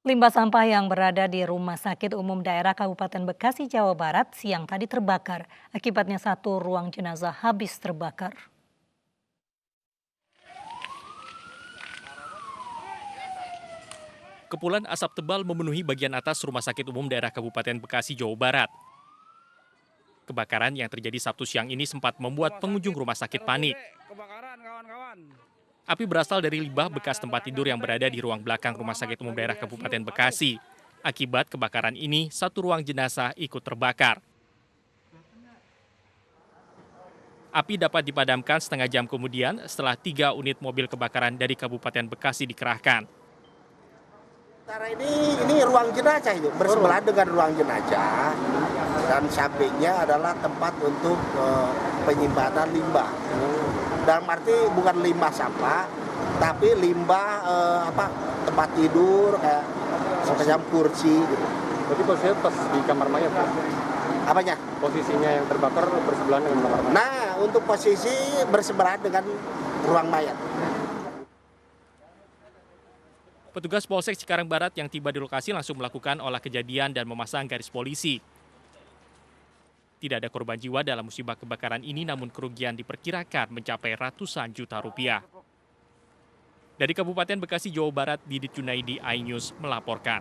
Limbah sampah yang berada di Rumah Sakit Umum Daerah Kabupaten Bekasi, Jawa Barat siang tadi terbakar. Akibatnya satu ruang jenazah habis terbakar. Kepulan asap tebal memenuhi bagian atas Rumah Sakit Umum Daerah Kabupaten Bekasi, Jawa Barat. Kebakaran yang terjadi Sabtu siang ini sempat membuat pengunjung rumah sakit panik. Api berasal dari limbah bekas tempat tidur yang berada di ruang belakang Rumah Sakit Umum Daerah Kabupaten Bekasi. Akibat kebakaran ini, satu ruang jenazah ikut terbakar. Api dapat dipadamkan setengah jam kemudian setelah 3 unit mobil kebakaran dari Kabupaten Bekasi dikerahkan. Sekarang ini ruang jenazah itu bersebelahan dengan ruang jenazah dan sampingnya adalah tempat untuk penyimpanan limbah. Dalam arti bukan limbah sampah, tapi limbah tempat tidur kayak semacam kursi. Gitu. Jadi posisinya pas di kamar mayat ya? Apanya? Posisinya yang terbakar bersebelahan dengan kamar mayat. Nah, untuk posisi bersebelahan dengan ruang mayat. Petugas Polsek Cikarang Barat yang tiba di lokasi langsung melakukan olah kejadian dan memasang garis polisi. Tidak ada korban jiwa dalam musibah kebakaran ini, namun kerugian diperkirakan mencapai ratusan juta rupiah. Dari Kabupaten Bekasi, Jawa Barat, Didit Junaidi, iNews melaporkan.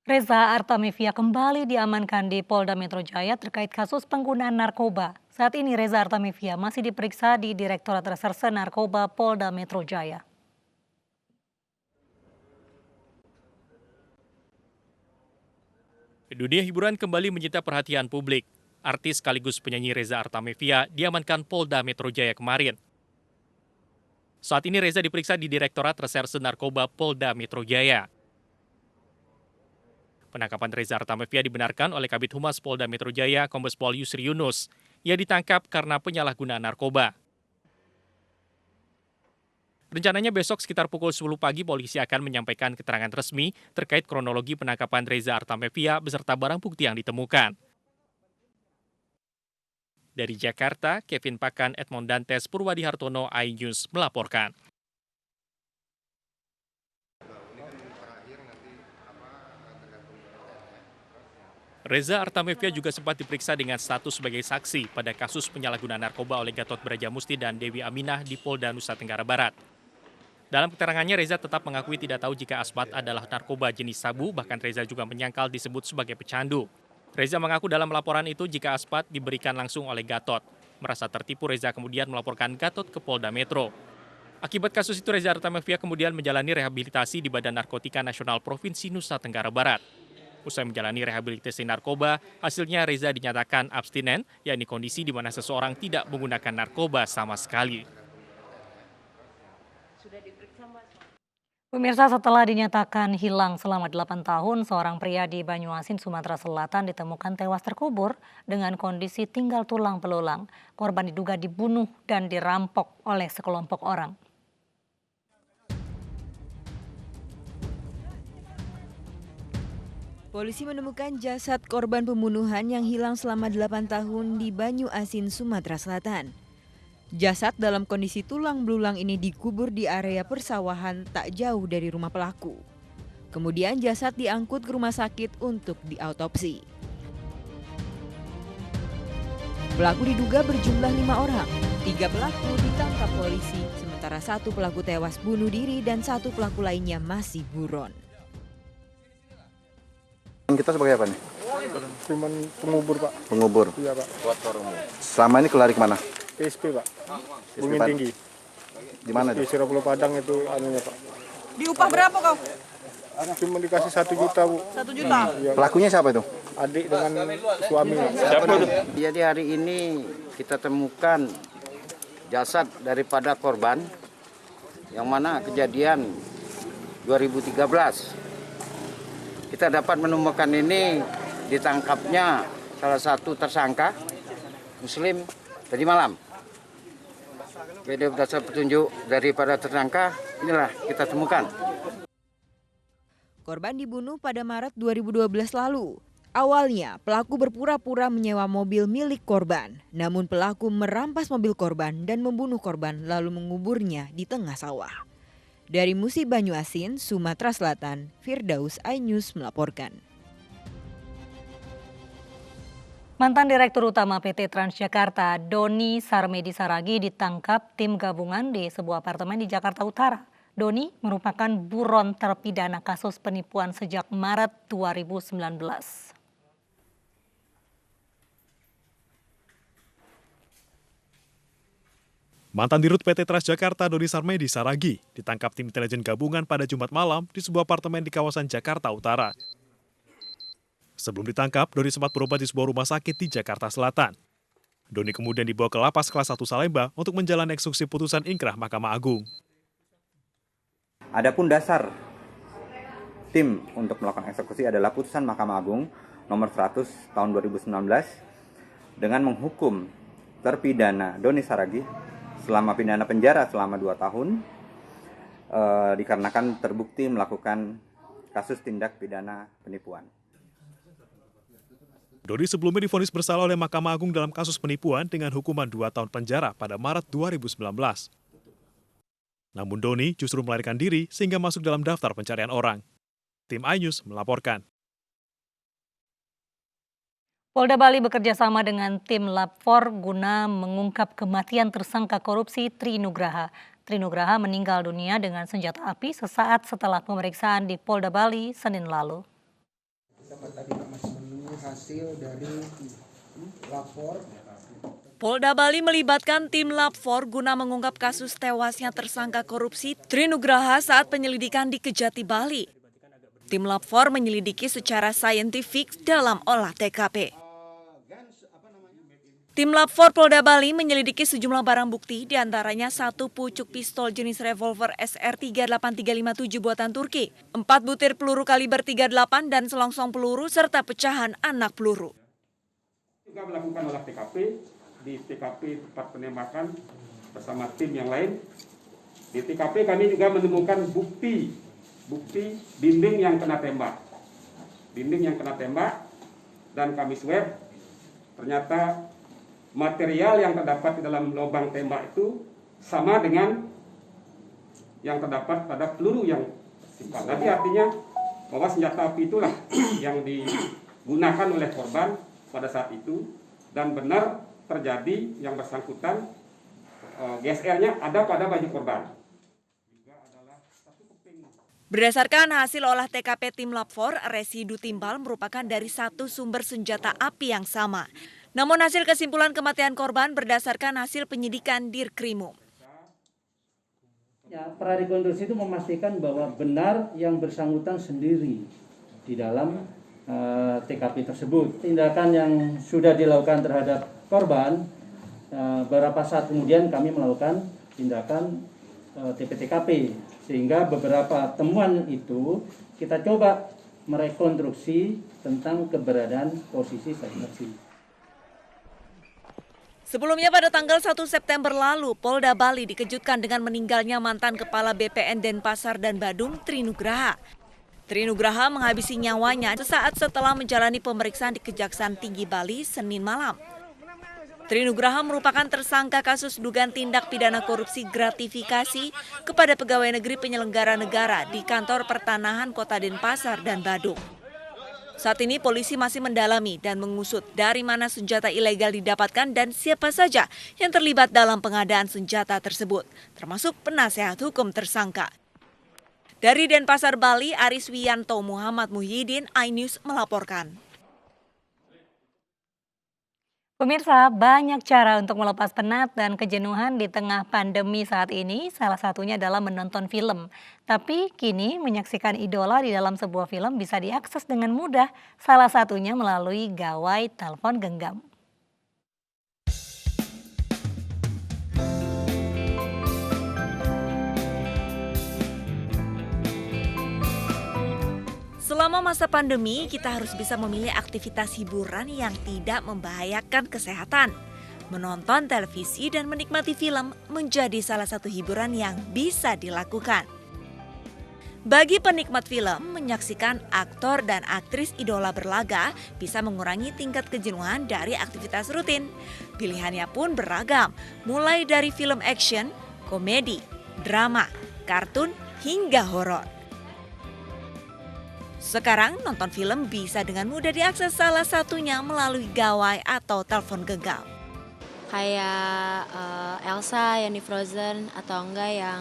Reza Artamevia kembali diamankan di Polda Metro Jaya terkait kasus penggunaan narkoba. Saat ini Reza Artamevia masih diperiksa di Direktorat Reserse Narkoba Polda Metro Jaya. Dunia hiburan kembali menyita perhatian publik. Artis sekaligus penyanyi Reza Artamevia diamankan Polda Metro Jaya kemarin. Saat ini Reza diperiksa di Direktorat Reserse Narkoba Polda Metro Jaya. Penangkapan Reza Artamevia dibenarkan oleh Kabid Humas Polda Metro Jaya, Kombes Pol Yusri Yunus. Ia ditangkap karena penyalahgunaan narkoba. Rencananya besok sekitar pukul 10 pagi polisi akan menyampaikan keterangan resmi terkait kronologi penangkapan Reza Artamevia beserta barang bukti yang ditemukan. Dari Jakarta, Kevin Pakan, Edmond Dantes, Purwadi Hartono, iNews melaporkan. Reza Artamevia juga sempat diperiksa dengan status sebagai saksi pada kasus penyalahgunaan narkoba oleh Gatot Brajamusti dan Dewi Aminah di Polda Nusa Tenggara Barat. Dalam keterangannya, Reza tetap mengakui tidak tahu jika asbat adalah narkoba jenis sabu, bahkan Reza juga menyangkal disebut sebagai pecandu. Reza mengaku dalam laporan itu jika asbat diberikan langsung oleh Gatot. Merasa tertipu, Reza kemudian melaporkan Gatot ke Polda Metro. Akibat kasus itu, Reza Artamevia kemudian menjalani rehabilitasi di Badan Narkotika Nasional Provinsi Nusa Tenggara Barat. Usai menjalani rehabilitasi narkoba, hasilnya Reza dinyatakan abstinen, yakni kondisi di mana seseorang tidak menggunakan narkoba sama sekali. Pemirsa, setelah dinyatakan hilang selama 8 tahun, seorang pria di Banyuasin, Sumatera Selatan ditemukan tewas terkubur dengan kondisi tinggal tulang belulang. Korban diduga dibunuh dan dirampok oleh sekelompok orang. Polisi menemukan jasad korban pembunuhan yang hilang selama 8 tahun di Banyuasin, Sumatera Selatan. Jasad dalam kondisi tulang belulang ini dikubur di area persawahan tak jauh dari rumah pelaku. Kemudian jasad diangkut ke rumah sakit untuk diautopsi. Pelaku diduga berjumlah 5 orang. 3 pelaku ditangkap polisi, sementara 1 pelaku tewas bunuh diri dan 1 pelaku lainnya masih buron. Kita sebagai apa nih? Cuman pengubur, Pak. Pengubur. Iya, Pak. Selama ini kelari kemana? PSP, Pak. Bukit Tinggi. Di mana Di itu? Sirapulu Padang itu anunya, Pak. Diupah berapa kau? Cuma dikasih 1 juta, Bu. 1 juta? Iya, Pelakunya siapa itu? adik dengan suami. Jadi hari ini kita temukan jasad daripada korban yang mana kejadian 2013. Kita dapat menemukan ini ditangkapnya salah satu tersangka Muslim tadi malam. Jadi berdasar petunjuk daripada tersangka inilah kita temukan. Korban dibunuh pada Maret 2012 lalu. Awalnya, pelaku berpura-pura menyewa mobil milik korban. Namun pelaku merampas mobil korban dan membunuh korban lalu menguburnya di tengah sawah. Dari Musi Banyuasin, Sumatera Selatan, Firdaus iNews melaporkan. Mantan Direktur Utama PT Transjakarta, Doni Sarmedi Saragi ditangkap tim gabungan di sebuah apartemen di Jakarta Utara. Doni merupakan buron terpidana kasus penipuan sejak Maret 2019. Mantan Dirut PT Transjakarta Doni Sarmedi Saragi ditangkap tim intelijen gabungan pada Jumat malam di sebuah apartemen di kawasan Jakarta Utara. Sebelum ditangkap, Doni sempat berobat di sebuah rumah sakit di Jakarta Selatan. Doni kemudian dibawa ke Lapas Kelas 1 Salemba untuk menjalani eksekusi putusan ingkrah Mahkamah Agung. Adapun dasar tim untuk melakukan eksekusi adalah putusan Mahkamah Agung nomor 100 tahun 2019 dengan menghukum terpidana Doni Saragi selama pidana penjara selama 2 tahun dikarenakan terbukti melakukan kasus tindak pidana penipuan. Doni sebelumnya divonis bersalah oleh Mahkamah Agung dalam kasus penipuan dengan hukuman 2 tahun penjara pada Maret 2019. Namun Doni justru melarikan diri sehingga masuk dalam daftar pencarian orang. Tim iNews melaporkan. Polda Bali bekerja sama dengan tim Lab 4 guna mengungkap kematian tersangka korupsi Tri Nugraha. Tri Nugraha meninggal dunia dengan senjata api sesaat setelah pemeriksaan di Polda Bali Senin lalu. Tadi masih menunggu hasil dari lapor. Polda Bali melibatkan tim Lab 4 guna mengungkap kasus tewasnya tersangka korupsi Tri Nugraha saat penyelidikan di Kejati, Bali. Tim Lab 4 menyelidiki secara saintifik dalam olah TKP. Tim Lab 4 Polda Bali menyelidiki sejumlah barang bukti, diantaranya 1 pucuk pistol jenis revolver SR38357 buatan Turki, 4 butir peluru kaliber 38 dan selongsong peluru serta pecahan anak peluru. Juga melakukan olah TKP di TKP tempat penembakan bersama tim yang lain. Di TKP kami juga menemukan bukti dinding yang kena tembak. Dan kami swab, ternyata material yang terdapat di dalam lubang tembak itu sama dengan yang terdapat pada peluru yang tersimpan. Jadi artinya bahwa senjata api itulah yang digunakan oleh korban pada saat itu dan benar terjadi yang bersangkutan GSR-nya ada pada baju korban. Berdasarkan hasil olah TKP tim Lab 4, residu timbal merupakan dari 1 sumber senjata api yang sama. Namun hasil kesimpulan kematian korban berdasarkan hasil penyidikan Dirkrimum. Ya, prarekonstruksi itu memastikan bahwa benar yang bersangkutan sendiri di dalam TKP tersebut. Tindakan yang sudah dilakukan terhadap korban, beberapa saat kemudian kami melakukan tindakan TP-TKP. Sehingga beberapa temuan itu kita coba merekonstruksi tentang keberadaan posisi saksi. Sebelumnya pada tanggal 1 September lalu, Polda Bali dikejutkan dengan meninggalnya mantan Kepala BPN Denpasar dan Badung, Tri Nugraha. Tri Nugraha menghabisi nyawanya sesaat setelah menjalani pemeriksaan di Kejaksaan Tinggi Bali Senin malam. Tri Nugraha merupakan tersangka kasus dugaan tindak pidana korupsi gratifikasi kepada pegawai negeri penyelenggara negara di kantor pertanahan Kota Denpasar dan Badung. Saat ini polisi masih mendalami dan mengusut dari mana senjata ilegal didapatkan dan siapa saja yang terlibat dalam pengadaan senjata tersebut, termasuk penasehat hukum tersangka. Dari Denpasar, Bali, Aris Wiyanto, Muhammad Muhyiddin, iNews melaporkan. Pemirsa, banyak cara untuk melepas penat dan kejenuhan di tengah pandemi saat ini. Salah satunya adalah menonton film. Tapi kini menyaksikan idola di dalam sebuah film bisa diakses dengan mudah. Salah satunya melalui gawai telepon genggam. Selama masa pandemi, kita harus bisa memilih aktivitas hiburan yang tidak membahayakan kesehatan. Menonton televisi dan menikmati film menjadi salah satu hiburan yang bisa dilakukan. Bagi penikmat film, menyaksikan aktor dan aktris idola berlaga bisa mengurangi tingkat kejenuhan dari aktivitas rutin. Pilihannya pun beragam, mulai dari film action, komedi, drama, kartun, hingga horor. Sekarang nonton film bisa dengan mudah diakses, salah satunya melalui gawai atau telepon genggam. Kayak Elsa yang di Frozen atau enggak yang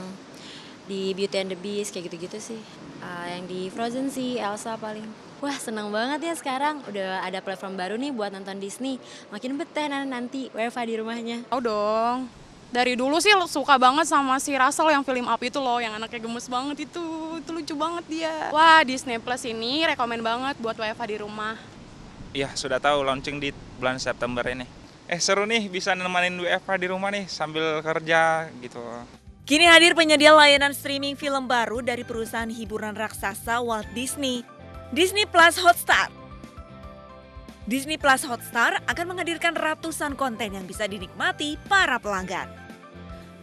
di Beauty and the Beast kayak gitu-gitu sih. Yang di Frozen sih Elsa paling. Wah, seneng banget ya sekarang udah ada platform baru nih buat nonton Disney. Makin betah nanti WFH di rumahnya. Oh dong. Dari dulu sih suka banget sama si Russell yang film Up itu loh, yang anaknya gemes banget itu lucu banget dia. Wah, Disney Plus ini rekomen banget buat WFH di rumah. Iya, sudah tahu launching di bulan September ini. Seru nih bisa nemenin WFH di rumah nih sambil kerja gitu. Kini hadir penyedia layanan streaming film baru dari perusahaan hiburan raksasa Walt Disney, Disney Plus Hotstar. Disney Plus Hotstar akan menghadirkan ratusan konten yang bisa dinikmati para pelanggan.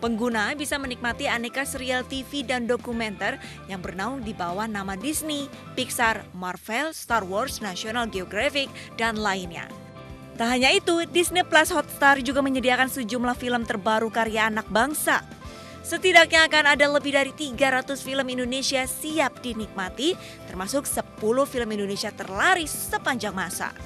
Pengguna bisa menikmati aneka serial TV dan dokumenter yang bernaung di bawah nama Disney, Pixar, Marvel, Star Wars, National Geographic, dan lainnya. Tak hanya itu, Disney Plus Hotstar juga menyediakan sejumlah film terbaru karya anak bangsa. Setidaknya akan ada lebih dari 300 film Indonesia siap dinikmati, termasuk 10 film Indonesia terlaris sepanjang masa.